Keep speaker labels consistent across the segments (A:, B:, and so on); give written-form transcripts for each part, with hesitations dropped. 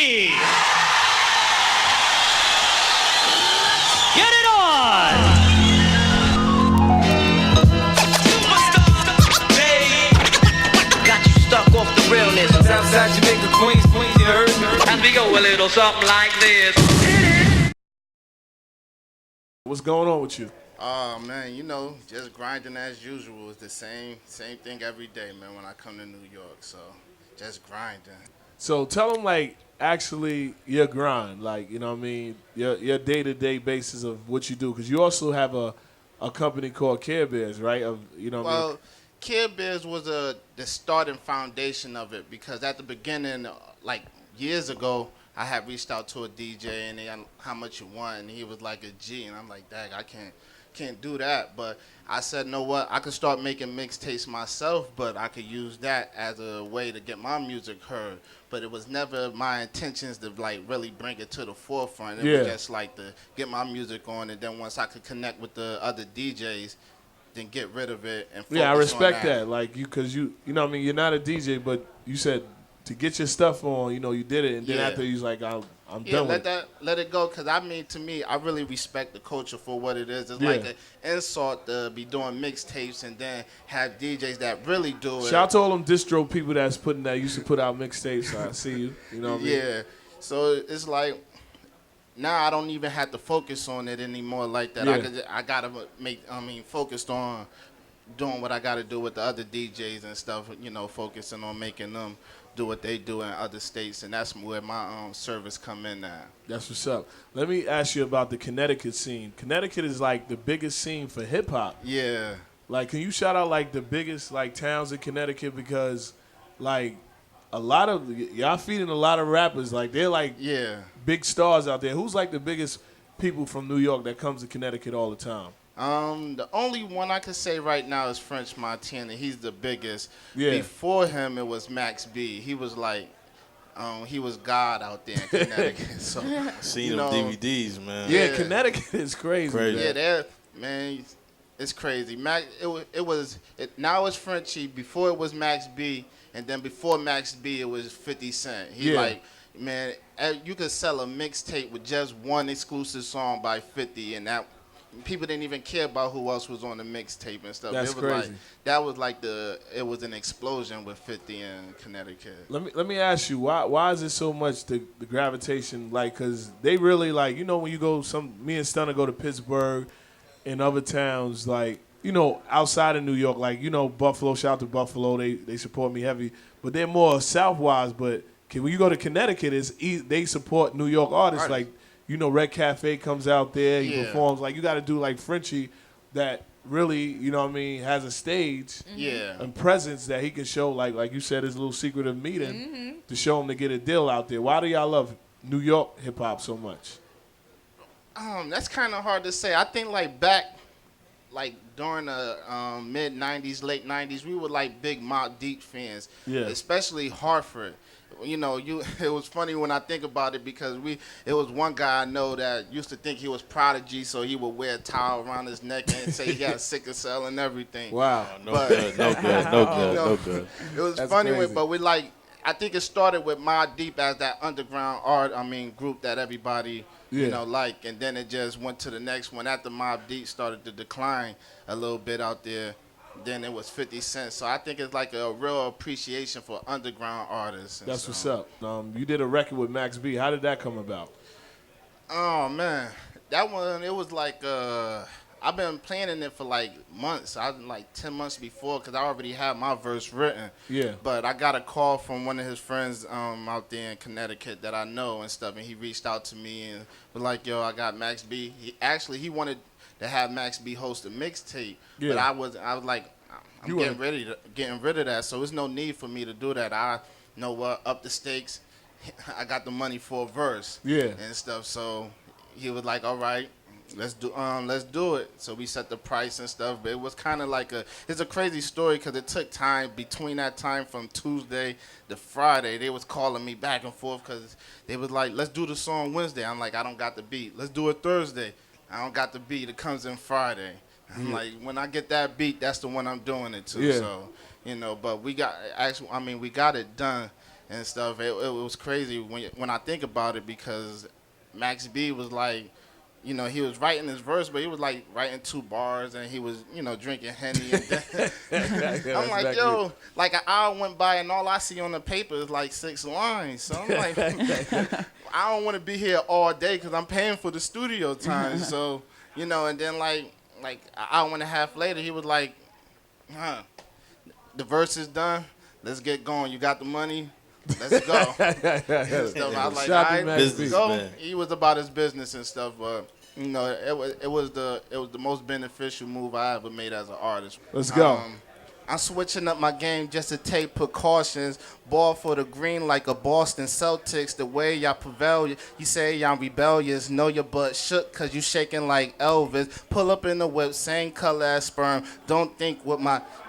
A: everybody! Get it on! Got you stuck off the realness.
B: Southside Jamaica, Queens, you heard?
A: And we go a little something like this.
C: What's going on with you?
D: Oh man, you know, just grinding as usual. It's the same thing every day, man. When I come to New York, so just grinding.
C: So tell them, like, actually your grind, like, you know what I mean, your day-to-day basis of what you do, because you also have a company called Care Bears, right? You know what I mean?
D: Well, Care Bears was the starting foundation of it, because at the beginning, like years ago, I had reached out to a DJ and they asked how much you want, and he was like a G, and I'm like, dang, I can't do that. But I said, know what, I could start making mixtapes myself, but I could use that as a way to get my music heard. But it was never my intentions to like really bring it to the forefront. It was just like to get my music on, and then once I could connect with the other DJs, then get rid of it and focus
C: I respect
D: on
C: that. Like, because you know what I mean, you're not a DJ, but you said to get your stuff on, you know, you did it, and then after you was like, I'm done with it.
D: Let it go, because I mean, to me, I really respect the culture for what it is. It's like an insult to be doing mixtapes and then have DJs that really do it.
C: Shout out to all them distro people that's used to put out mixtapes. I see you. You know what I mean?
D: Yeah. So it's like, now I don't even have to focus on it anymore like that. I gotta focused on doing what I gotta do with the other DJs and stuff. You know, focusing on making them do what they do in other states, and that's where my service come in now.
C: That's what's up. Let me ask you about the Connecticut scene. Connecticut is like the biggest scene for hip hop.
D: Yeah.
C: Like, can you shout out like the biggest like towns in Connecticut, because like a lot of y'all feeding a lot of rappers, like they're like big stars out there. Who's like the biggest people from New York that comes to Connecticut all the time?
D: The only one I could say right now is French Montana. He's the biggest.
C: Yeah.
D: Before him, it was Max B. He was like, he was God out there in Connecticut. So
E: seen them DVDs, man.
C: Yeah, Connecticut is crazy.
D: Yeah, man, it's crazy. Max, now it's Frenchie. Before it was Max B, and then before Max B, it was 50 Cent. He like, man, you could sell a mixtape with just one exclusive song by 50, and that. People didn't even care about who else was on the mixtape and stuff.
C: That's crazy.
D: That was like it was an explosion with 50 in Connecticut.
C: Let me ask you, why is it so much the gravitation? Like, cause they really like, you know, when you go, me and Stunner go to Pittsburgh and other towns, like, you know, outside of New York, like, you know, Buffalo, shout out to Buffalo, they support me heavy, but they're more Southwise. But when you go to Connecticut, they support New York artists. Like, you know, Red Cafe comes out there, he performs. Like, you got to do like Frenchie, that really, you know what I mean, has a stage and presence that he can show, like you said, his little secretive meeting to show him to get a deal out there. Why do y'all love New York hip-hop so much?
D: That's kind of hard to say. I think like back, like during the mid-'90s, late '90s, we were like big Mobb Deep fans, especially Hartford. You know, it was funny when I think about it, because it was one guy I know that used to think he was Prodigy, so he would wear a towel around his neck and say he had sickle cell and everything.
C: Wow.
E: No good.
D: It was
C: That's
D: funny,
C: crazy.
D: but I think it started with Mobb Deep as that underground group that everybody, you know, like, and then it just went to the next one. After Mobb Deep started to decline a little bit out there, then it was 50 Cent. So I think it's like a real appreciation for underground artists.
C: That's what's up. You did a record with Max B. How did that come about?
D: Oh, man. That one, it was like, I've been planning it for like months. I was like 10 months before, because I already had my verse written. Yeah. But I got a call from one of his friends out there in Connecticut that I know and stuff, and he reached out to me and was like, yo, I got Max B. He wanted to have Max B host a mixtape, but I was like, I'm getting rid of that, so there's no need for me to do that. I know what, up the stakes, I got the money for a verse, and stuff. So he was like, all right, let's do it. So we set the price and stuff, but it was kind of like it's a crazy story, because it took time between that time from Tuesday to Friday. They was calling me back and forth, because they was like, let's do the song Wednesday. I'm like, I don't got the beat. Let's do it Thursday. I don't got the beat. It comes in Friday. I'm like, when I get that beat, that's the one I'm doing it to. So, you know, but we got it done, and stuff. It was crazy when I think about it because Max B was like, you know, he was writing his verse, but he was like writing 2 bars, and he was, you know, drinking Henny. And then I'm like, yo, like an hour went by, and all I see on the paper is like 6 lines. So I'm like, I don't want to be here all day because I'm paying for the studio time. So, you know, and then like an hour and a half later, he was like, the verse is done. Let's get going. You got the money? Let's go. I was like, all right, let's go. Man. He was about his business and stuff, but you know, it was the most beneficial move I ever made as an artist.
C: Let's go.
D: I'm switching up my game just to take precautions. Ball for the green like a Boston Celtics. The way y'all prevail, you say y'all rebellious. Know your butt shook cause you shaking like Elvis. Pull up in the whip, same color as sperm. Don't think with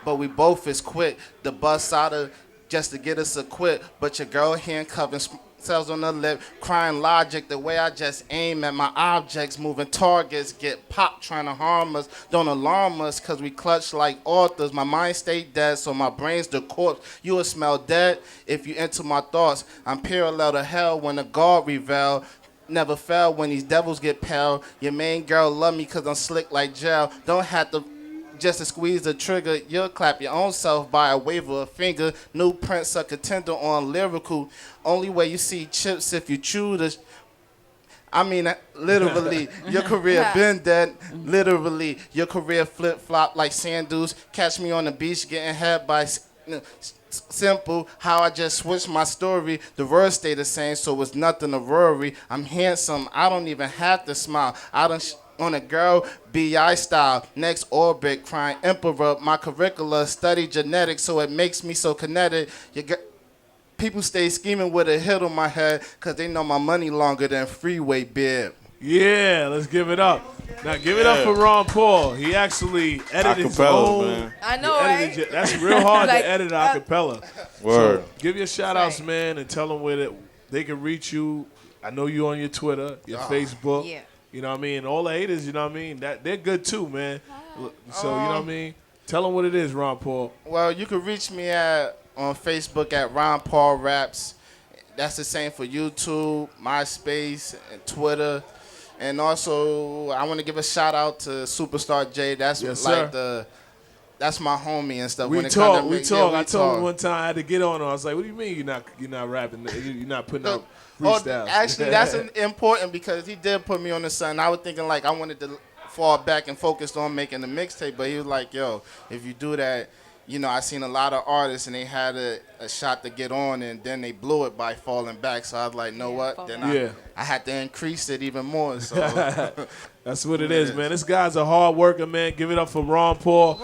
D: but we both is quick. The bus out of just to get us a quit. But your girl handcuffing cells on the lip, crying logic. The way I just aim at my objects, moving targets, get popped trying to harm us. Don't alarm us, cause we clutch like authors. My mind stay dead, so my brain's the corpse. You will smell dead if you enter my thoughts. I'm parallel to hell when the God reveal. Never fell when these devils get pale. Your main girl love me cause I'm slick like gel. Don't have to just to squeeze the trigger, you'll clap your own self by a wave of a finger. New Prince a contender on lyrical. Only way you see chips if you chew the. I mean, literally, your career been dead. Literally, your career flip flop like sand dunes. Catch me on the beach getting hit by. Simple, how I just switched my story. The words stay the same, so it's nothing to worry. I'm handsome, I don't even have to smile. I don't. On a girl, B.I. style, next orbit, crying emperor. My curricula study genetics, so it makes me so kinetic. People stay scheming with a hit on my head, cause they know my money longer than freeway bib.
C: Yeah, let's give it up. Now give it up for Ron Paul. He actually edited his own. Man.
F: I know, right?
C: That's real hard to edit acapella.
E: Word.
C: So give your shout outs, man, and tell them where they can reach you. I know you on your Twitter, your Facebook. Yeah. You know what I mean? All the haters, you know what I mean? They're good too, man. So, you know what I mean? Tell them what it is, Ron Paul.
D: Well, you can reach me on Facebook at Ron Paul Raps. That's the same for YouTube, MySpace, and Twitter. And also, I want to give a shout out to Superstar J. That's that's my homie and stuff.
C: We talk. I told him one time I had to get on him. I was like, "What do you mean you're not rapping? You're not putting out freestyles?"
D: Actually, that's important because he did put me on the sun. I was thinking like I wanted to fall back and focus on making the mixtape, but he was like, "Yo, if you do that." You know, I seen a lot of artists and they had a shot to get on and then they blew it by falling back. So I was like, know what? Then I had to increase it even more. So
C: that's what it is, man. This guy's a hard worker, man. Give it up for Ron Paul.